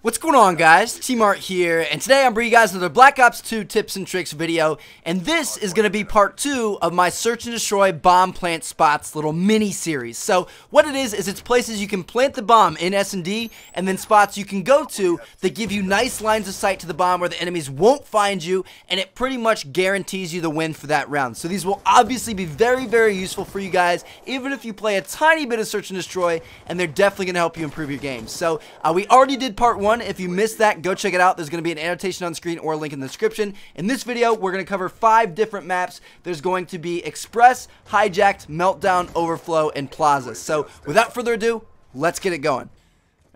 What's going on, guys? T-Mart here, and today I'm bringing you guys another Black Ops 2 tips and tricks video, and this is going to be part 2 of my search and destroy bomb plant spots little mini series. So what it is it's places you can plant the bomb in S&D, and then spots you can go to that give you nice lines of sight to the bomb where the enemies won't find you, and it pretty much guarantees you the win for that round. So these will obviously be very, very useful for you guys, even if you play a tiny bit of search and destroy, and they're definitely going to help you improve your game. So we already did part 1. If you missed that, go check it out. There's going to be an annotation on screen or a link in the description. In this video, we're going to cover 5 different maps. There's going to be Express, Hijacked, Meltdown, Overflow, and Plaza. So without further ado, let's get it going.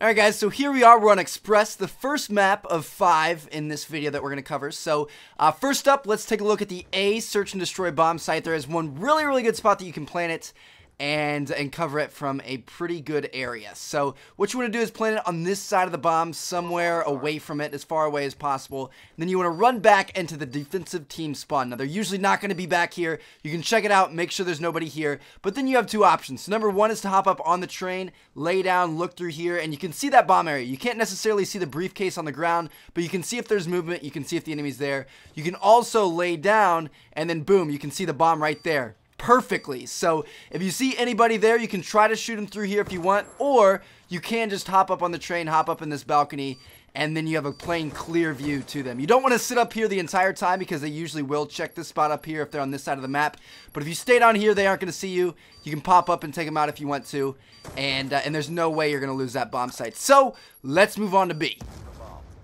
Alright guys, so here we are, we're on Express, the first map of 5 in this video that we're going to cover. So first up, let's take a look at the A search and destroy bomb site. There is one really, really good spot that you can plant it and cover it from a pretty good area. So what you want to do is plant it on this side of the bomb, somewhere away from it, as far away as possible. And then you want to run back into the defensive team spawn. Now they're usually not going to be back here. You can check it out, make sure there's nobody here. But then you have 2 options. So number 1 is to hop up on the train, lay down, look through here, and you can see that bomb area. You can't necessarily see the briefcase on the ground, but you can see if there's movement, you can see if the enemy's there. You can also lay down, and then boom, you can see the bomb right there perfectly. So if you see anybody there, you can try to shoot them through here if you want, or you can just hop up on the train, hop up in this balcony, and then you have a plain clear view to them. You don't want to sit up here the entire time because they usually will check this spot up here if they're on this side of the map. But if you stay down here, they aren't going to see you. You can pop up and take them out if you want to, and there's no way you're going to lose that bomb site. So let's move on to B.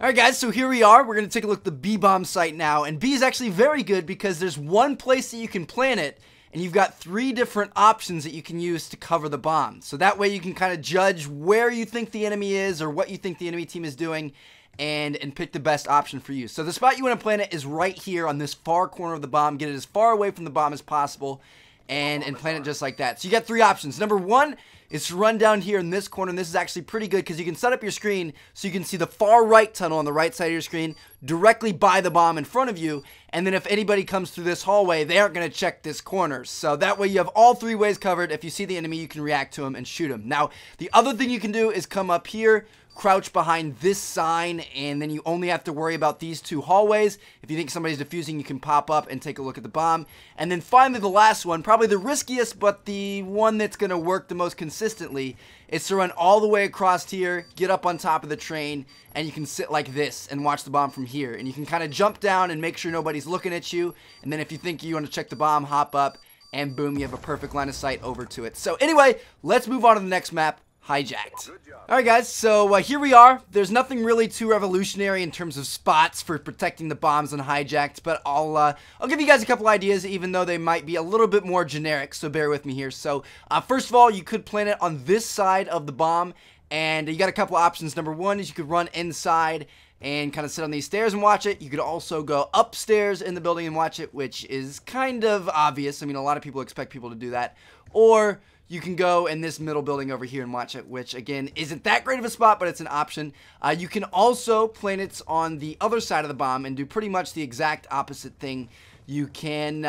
Alright guys, so here we are. We're going to take a look at the B bomb site now, and B is actually very good because there's one place that you can plant it, and you've got 3 different options that you can use to cover the bomb. So that way you can kind of judge where you think the enemy is or what you think the enemy team is doing and pick the best option for you. So the spot you want to plant it is right here on this far corner of the bomb. Get it as far away from the bomb as possible and plant it just like that. So you got 3 options. Number 1 is to run down here in this corner, and this is actually pretty good because you can set up your screen so you can see the far right tunnel on the right side of your screen directly by the bomb in front of you, and then if anybody comes through this hallway, they aren't going to check this corner. So that way you have all 3 ways covered. If you see the enemy, you can react to him and shoot him. Now, the other thing you can do is come up here, crouch behind this sign, and then you only have to worry about these 2 hallways. If you think somebody's defusing, you can pop up and take a look at the bomb. And then finally the last one, probably the riskiest, but the one that's going to work the most consistently, is to run all the way across here, get up on top of the train, and you can sit like this and watch the bomb from here. And you can kind of jump down and make sure nobody's looking at you. And then if you think you want to check the bomb, hop up, and boom, you have a perfect line of sight over to it. So anyway, let's move on to the next map, Hijacked. Alright guys, so here we are. There's nothing really too revolutionary in terms of spots for protecting the bombs on Hijacked, but I'll give you guys a couple ideas, even though they might be a little bit more generic, so bear with me here. So first of all, you could plant it on this side of the bomb, and you got a couple options. Number 1 is you could run inside and kind of sit on these stairs and watch it. You could also go upstairs in the building and watch it, which is kind of obvious. I mean, a lot of people expect people to do that. Or you can go in this middle building over here and watch it, which again isn't that great of a spot, but it's an option. You can also plant it on the other side of the bomb and do pretty much the exact opposite thing. You can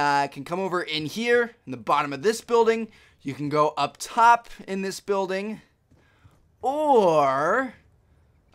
come over in here in the bottom of this building. You can go up top in this building, or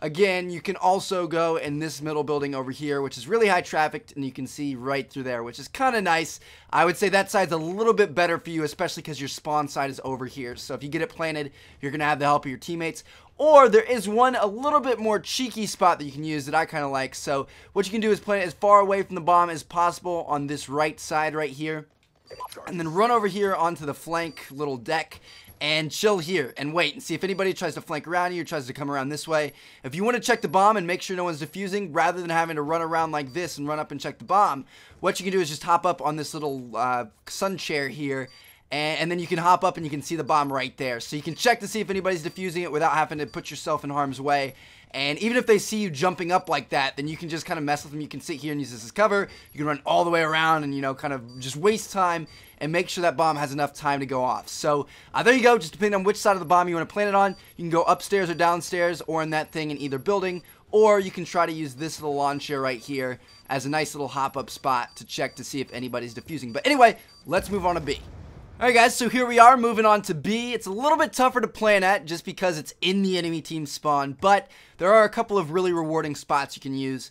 again, you can also go in this middle building over here, which is really high trafficked, and you can see right through there, which is kind of nice. I would say that side's a little bit better for you, especially because your spawn side is over here. So if you get it planted, you're going to have the help of your teammates. Or there is one a little bit more cheeky spot that you can use that I kind of like. So what you can do is plant it as far away from the bomb as possible on this right side right here. And then run over here onto the flank little deck and chill here and wait and see if anybody tries to flank around you or tries to come around this way. If you want to check the bomb and make sure no one's defusing, rather than having to run around like this and run up and check the bomb, what you can do is just hop up on this little sun chair here, and then you can hop up and you can see the bomb right there. So you can check to see if anybody's defusing it without having to put yourself in harm's way. And even if they see you jumping up like that, then you can just kind of mess with them. You can sit here and use this as cover. You can run all the way around and, you know, kind of just waste time and make sure that bomb has enough time to go off. So there you go. Just depending on which side of the bomb you want to plant it on, you can go upstairs or downstairs or in that thing in either building. Or you can try to use this little lawn chair right here as a nice little hop-up spot to check to see if anybody's defusing. But anyway, let's move on to B. Alright guys, so here we are moving on to B. It's a little bit tougher to plan at just because it's in the enemy team spawn, but there are a couple of really rewarding spots you can use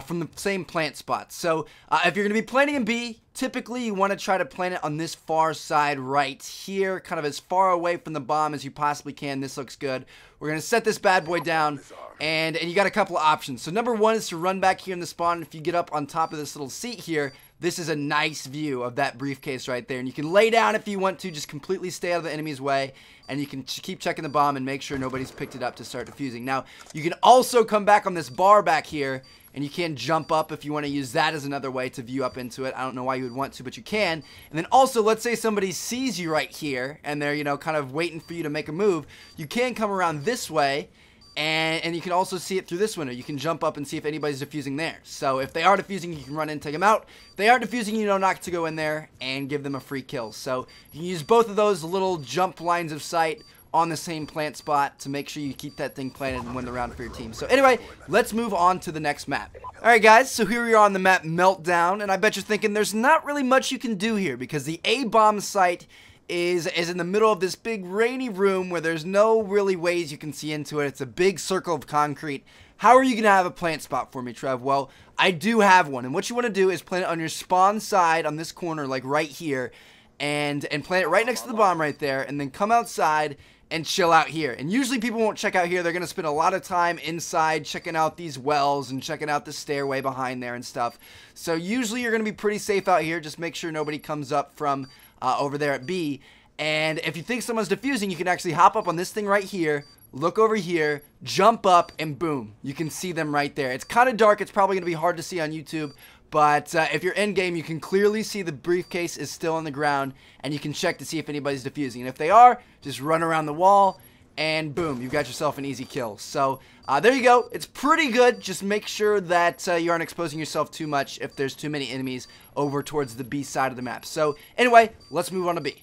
from the same plant spots. So if you're going to be planting in B, typically you want to try to plant it on this far side right here, kind of as far away from the bomb as you possibly can. This looks good. We're going to set this bad boy down, and you got a couple of options. So number one is to run back here in the spawn. If you get up on top of this little seat here, this is a nice view of that briefcase right there. And you can lay down if you want to, just completely stay out of the enemy's way. And you can keep checking the bomb and make sure nobody's picked it up to start defusing. Now, you can also come back on this bar back here, and you can jump up if you want to use that as another way to view up into it. I don't know why you would want to, but you can. And then also, let's say somebody sees you right here, and they're, you know, kind of waiting for you to make a move. You can come around this way, and you can also see it through this window. You can jump up and see if anybody's defusing there. So if they are defusing, you can run in and take them out. If they aren't defusing, you know not to go in there and give them a free kill. So you can use both of those little jump lines of sight on the same plant spot to make sure you keep that thing planted and win the round for your team. So anyway, let's move on to the next map. Alright guys, so here we are on the map Meltdown, and I bet you're thinking there's not really much you can do here because the A-bomb site is in the middle of this big rainy room where there's no really ways you can see into it. It's a big circle of concrete. How are you going to have a plant spot for me, Trev? Well, I do have one, and what you want to do is plant it on your spawn side on this corner, like right here, and plant it right next to the bomb right there, and then come outside and chill out here. And usually people won't check out here. They're going to spend a lot of time inside checking out these wells and checking out the stairway behind there and stuff. So usually you're going to be pretty safe out here. Just make sure nobody comes up from over there at B. And if you think someone's defusing, you can actually hop up on this thing right here, look over here, jump up, and boom, you can see them right there. It's kind of dark. It's probably going to be hard to see on YouTube, but if you're in game, you can clearly see the briefcase is still on the ground, and you can check to see if anybody's defusing. And if they are, just run around the wall, and boom, you've got yourself an easy kill. So there you go. It's pretty good. Just make sure that you aren't exposing yourself too much if there's too many enemies over towards the B side of the map. So anyway, let's move on to B.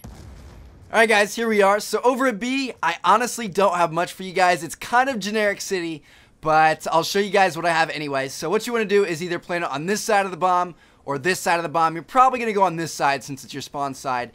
Alright guys, here we are. So over at B, I honestly don't have much for you guys. It's kind of generic city, but I'll show you guys what I have anyway. So what you want to do is either plant it on this side of the bomb or this side of the bomb. You're probably going to go on this side since it's your spawn side.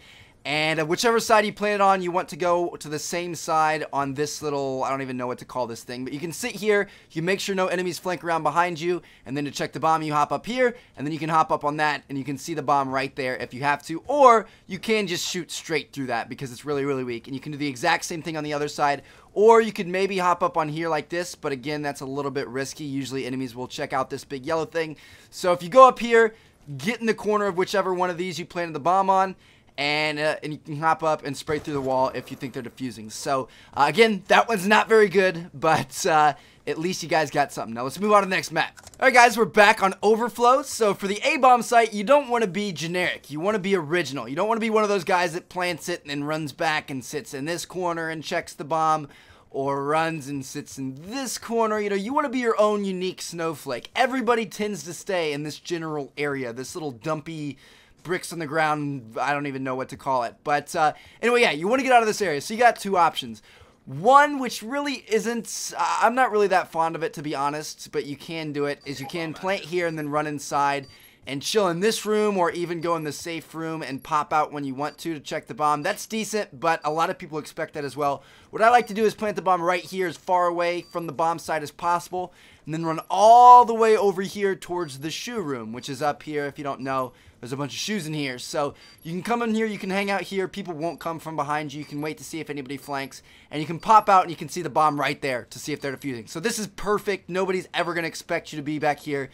And whichever side you plant it on, you want to go to the same side on this little, I don't even know what to call this thing, but you can sit here, you make sure no enemies flank around behind you, and then to check the bomb, you hop up here, and then you can hop up on that, and you can see the bomb right there if you have to, or you can just shoot straight through that because it's really, really weak, and you can do the exact same thing on the other side, or you could maybe hop up on here like this, but again, that's a little bit risky. Usually enemies will check out this big yellow thing. So if you go up here, get in the corner of whichever one of these you planted the bomb on, and you can hop up and spray through the wall if you think they're defusing. So, again, that one's not very good, but at least you guys got something. Now, let's move on to the next map. Alright, guys, we're back on Overflow. So, for the A-bomb site, you don't want to be generic. You want to be original. You don't want to be one of those guys that plants it and then runs back and sits in this corner and checks the bomb, or runs and sits in this corner. You know, you want to be your own unique snowflake. Everybody tends to stay in this general area, this little dumpy bricks on the ground, I don't even know what to call it. But anyway, yeah, you want to get out of this area. So you got two options. One, which really isn't, I'm not really that fond of it to be honest, but you can do it, is you can plant here and then run inside and chill in this room, or even go in the safe room and pop out when you want to check the bomb. That's decent, but a lot of people expect that as well. What I like to do is plant the bomb right here as far away from the bomb site as possible, and then run all the way over here towards the shoe room, which is up here. If you don't know, there's a bunch of shoes in here. So you can come in here, you can hang out here, people won't come from behind you, you can wait to see if anybody flanks, and you can pop out and you can see the bomb right there to see if they're defusing. So this is perfect. Nobody's ever going to expect you to be back here.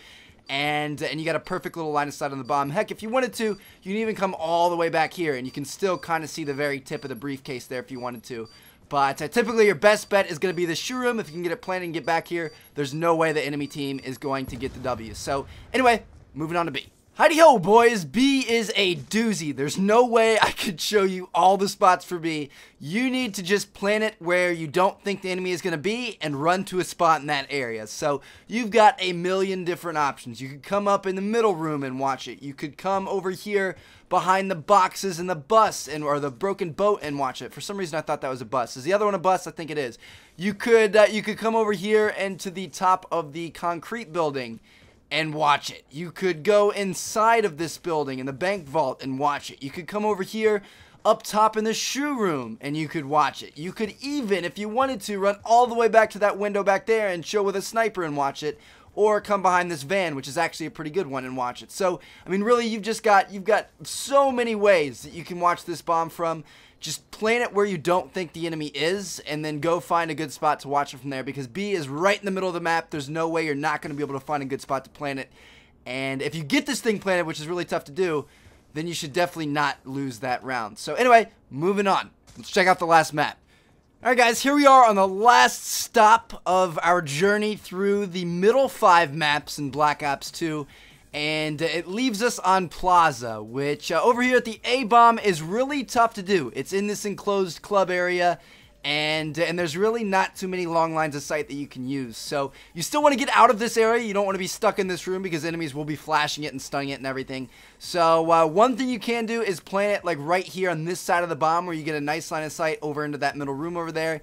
And you got a perfect little line of sight on the bomb. Heck, if you wanted to, you can even come all the way back here, and you can still kind of see the very tip of the briefcase there if you wanted to. But typically your best bet is going to be the shoe room. If you can get it planted and get back here, there's no way the enemy team is going to get the W. So anyway, moving on to B. Heidi ho, boys. B is a doozy. There's no way I could show you all the spots for B. You need to just plant it where you don't think the enemy is going to be and run to a spot in that area. So you've got a million different options. You could come up in the middle room and watch it. You could come over here behind the boxes in the bus or the broken boat and watch it. For some reason I thought that was a bus. Is the other one a bus? I think it is. You could come over here and to the top of the concrete building and watch it. You could go inside of this building in the bank vault and watch it. You could come over here up top in the shoe room, and you could watch it. You could even, if you wanted to, run all the way back to that window back there and chill with a sniper and watch it, or come behind this van, which is actually a pretty good one, and watch it. So, I mean, really, you've got so many ways that you can watch this bomb from. Just plant it where you don't think the enemy is, and then go find a good spot to watch it from there, because B is right in the middle of the map. There's no way you're not going to be able to find a good spot to plant it. And if you get this thing planted, which is really tough to do, then you should definitely not lose that round. So anyway, moving on. Let's check out the last map. Alright guys, here we are on the last stop of our journey through the middle 5 maps in Black Ops 2. And it leaves us on Plaza, which over here at the A-bomb is really tough to do. It's in this enclosed club area, and there's really not too many long lines of sight that you can use. So you still want to get out of this area. You don't want to be stuck in this room because enemies will be flashing it and stunning it and everything. So one thing you can do is plant it like right here on this side of the bomb, where you get a nice line of sight over into that middle room over there,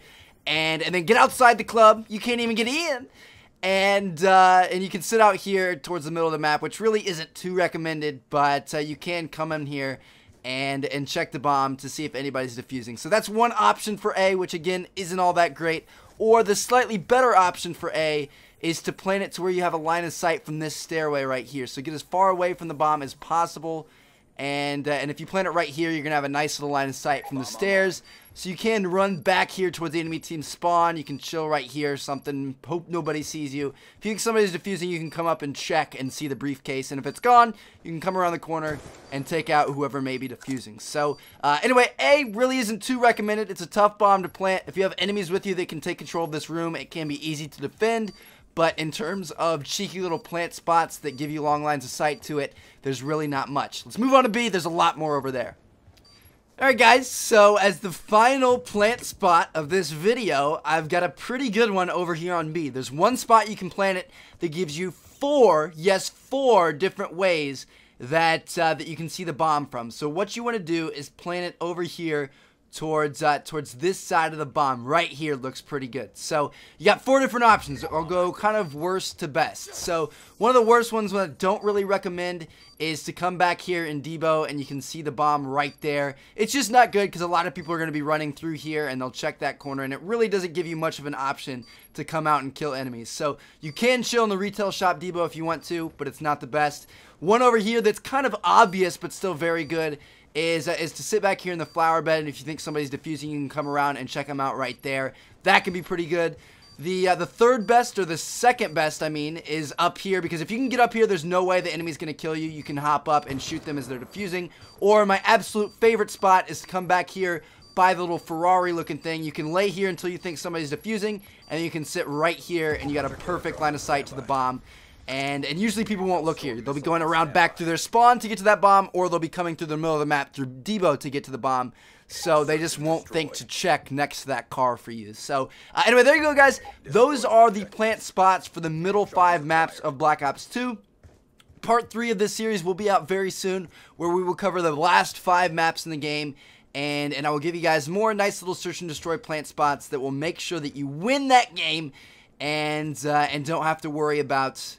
and then get outside the club. You can't even get in. And you can sit out here towards the middle of the map, which really isn't too recommended, but you can come in here and check the bomb to see if anybody's defusing. So that's one option for A, which again isn't all that great. Or the slightly better option for A is to plant it to where you have a line of sight from this stairway right here. So get as far away from the bomb as possible. And if you plant it right here, you're going to have a nice little line of sight from the stairs. So you can run back here towards the enemy team spawn. You can chill right here or something. Hope nobody sees you. If you think somebody's defusing, you can come up and check and see the briefcase. And if it's gone, you can come around the corner and take out whoever may be defusing. So anyway, A really isn't too recommended. It's a tough bomb to plant. If you have enemies with you that can take control of this room, it can be easy to defend. But in terms of cheeky little plant spots that give you long lines of sight to it, there's really not much. Let's move on to B. There's a lot more over there. Alright guys, so as the final plant spot of this video, I've got a pretty good one over here on B. There's one spot you can plant it that gives you 4 different ways that you can see the bomb from. So what you want to do is plant it over here towards this side of the bomb. Right here looks pretty good. So you got 4 different options. I'll go kind of worst to best. So one of the worst ones that I don't really recommend is to come back here in Debo, and you can see the bomb right there. It's just not good because a lot of people are going to be running through here, and they'll check that corner, and it really doesn't give you much of an option to come out and kill enemies. So you can chill in the retail shop Debo if you want to, but it's not the best. One over here that's kind of obvious but still very good is to sit back here in the flower bed, and if you think somebody's defusing, you can come around and check them out right there. That can be pretty good. The third best, or the second best, I mean, is up here, because if you can get up here, there's no way the enemy's going to kill you. You can hop up and shoot them as they're defusing. Or my absolute favorite spot is to come back here by the little Ferrari looking thing. You can lay here until you think somebody's defusing, and then you can sit right here, and you got a perfect line of sight to the bomb. And usually people won't look here. They'll be going around back through their spawn to get to that bomb, or they'll be coming through the middle of the map through Debo to get to the bomb. So they just won't think to check next to that car for you. So anyway, there you go, guys. Those are the plant spots for the middle 5 maps of Black Ops 2. Part 3 of this series will be out very soon, where we will cover the last 5 maps in the game. And I will give you guys more nice little search and destroy plant spots that will make sure that you win that game and don't have to worry about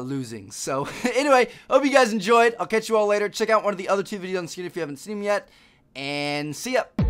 losing. So anyway, hope you guys enjoyed. I'll catch you all later. Check out one of the other 2 videos on the screen if you haven't seen them yet, and see ya.